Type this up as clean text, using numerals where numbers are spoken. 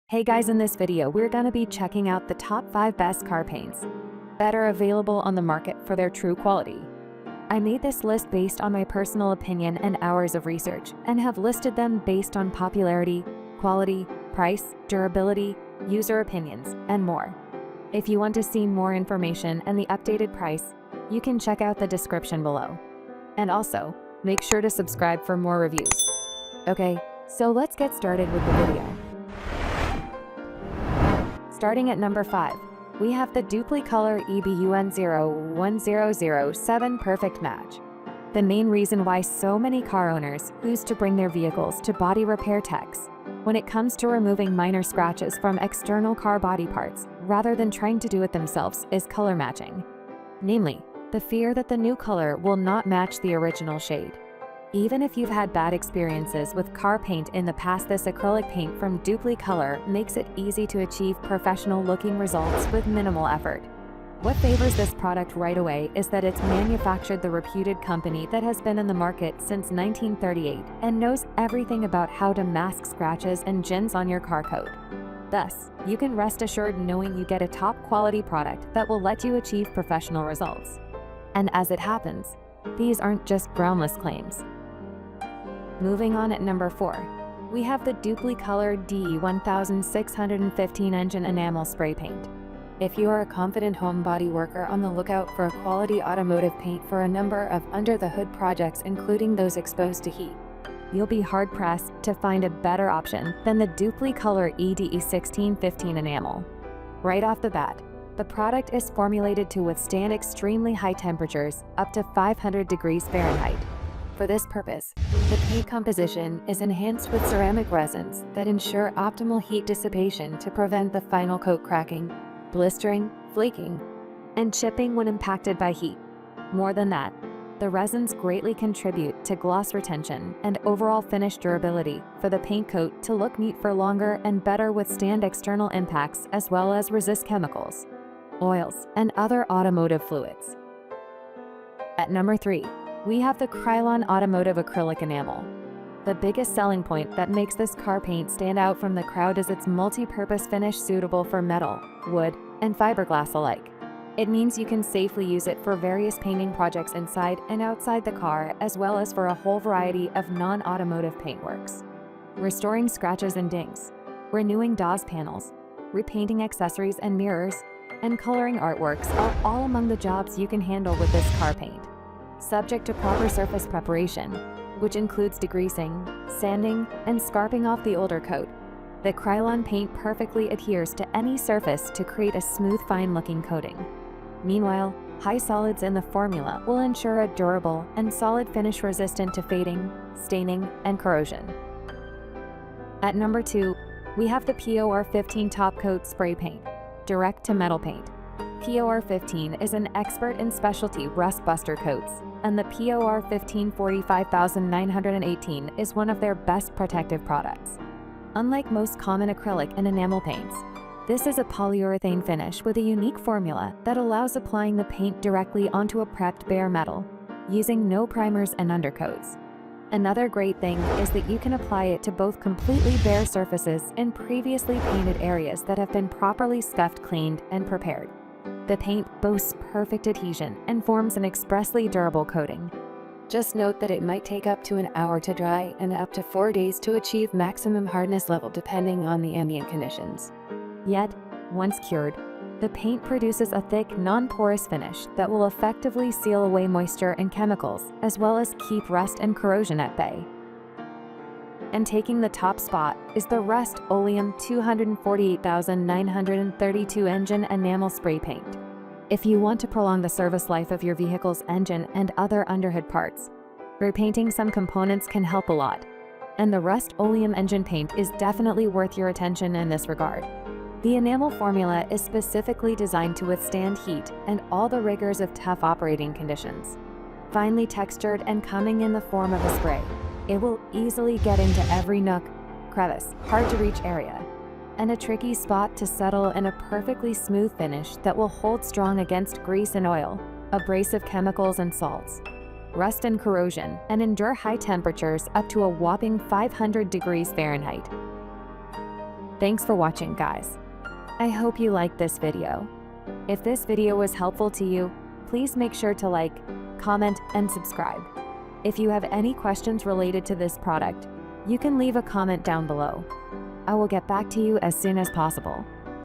Hey guys, in this video we're gonna be checking out the top 5 best car paints that are available on the market for their true quality. I made this list based on my personal opinion and hours of research, and have listed them based on popularity, quality, price, durability, user opinions, and more. If you want to see more information and the updated price, you can check out the description below. And also, make sure to subscribe for more reviews. Okay, so let's get started with the video. Starting at number 5, we have the Dupli-Color EBUN010007 Perfect Match. The main reason why so many car owners choose to bring their vehicles to body repair techs when it comes to removing minor scratches from external car body parts rather than trying to do it themselves is color matching. Namely, the fear that the new color will not match the original shade. Even if you've had bad experiences with car paint in the past, this acrylic paint from Dupli-Color makes it easy to achieve professional-looking results with minimal effort. What favors this product right away is that it's manufactured the reputed company that has been in the market since 1938 and knows everything about how to mask scratches and gins on your car coat. Thus, you can rest assured knowing you get a top-quality product that will let you achieve professional results. And as it happens, these aren't just groundless claims. Moving on at number 4, we have the Dupli-Color DE1615 Engine Enamel Spray Paint. If you are a confident home body worker on the lookout for a quality automotive paint for a number of under-the-hood projects, including those exposed to heat, you'll be hard-pressed to find a better option than the Dupli-Color EDE1615 Enamel. Right off the bat, the product is formulated to withstand extremely high temperatures, up to 500 degrees Fahrenheit. For this purpose, the paint composition is enhanced with ceramic resins that ensure optimal heat dissipation to prevent the final coat cracking, blistering, flaking, and chipping when impacted by heat. More than that, the resins greatly contribute to gloss retention and overall finish durability for the paint coat to look neat for longer and better withstand external impacts, as well as resist chemicals, oils, and other automotive fluids. At number 3, we have the Krylon Automotive Acrylic Enamel. The biggest selling point that makes this car paint stand out from the crowd is its multi-purpose finish suitable for metal, wood, and fiberglass alike. It means you can safely use it for various painting projects inside and outside the car, as well as for a whole variety of non-automotive paintworks. Restoring scratches and dings, renewing DOS panels, repainting accessories and mirrors, and coloring artworks are all among the jobs you can handle with this car paint. Subject to proper surface preparation, which includes degreasing, sanding, and scarping off the older coat, the Krylon paint perfectly adheres to any surface to create a smooth, fine-looking coating. Meanwhile, high solids in the formula will ensure a durable and solid finish resistant to fading, staining, and corrosion. At number 2, we have the POR15 Top Coat Spray Paint, Direct to Metal Paint. POR15 is an expert in specialty rust buster coats, and the POR15 45918 is one of their best protective products. Unlike most common acrylic and enamel paints, this is a polyurethane finish with a unique formula that allows applying the paint directly onto a prepped bare metal, using no primers and undercoats. Another great thing is that you can apply it to both completely bare surfaces and previously painted areas that have been properly scuffed, cleaned, and prepared. The paint boasts perfect adhesion and forms an expressly durable coating. Just note that it might take up to an hour to dry and up to 4 days to achieve maximum hardness level depending on the ambient conditions. Yet, once cured, the paint produces a thick, non-porous finish that will effectively seal away moisture and chemicals, as well as keep rust and corrosion at bay. And taking the top spot is the Rust-Oleum 248932 Engine Enamel Spray Paint. If you want to prolong the service life of your vehicle's engine and other underhood parts, repainting some components can help a lot, and the Rust-Oleum engine paint is definitely worth your attention in this regard. The enamel formula is specifically designed to withstand heat and all the rigors of tough operating conditions. Finely textured and coming in the form of a spray, it will easily get into every nook, crevice, hard-to-reach area, and a tricky spot to settle in a perfectly smooth finish that will hold strong against grease and oil, abrasive chemicals and salts, rust and corrosion, and endure high temperatures up to a whopping 500 degrees Fahrenheit. Thanks for watching, guys. I hope you liked this video. If this video was helpful to you, please make sure to like, comment, and subscribe. If you have any questions related to this product, you can leave a comment down below. I will get back to you as soon as possible.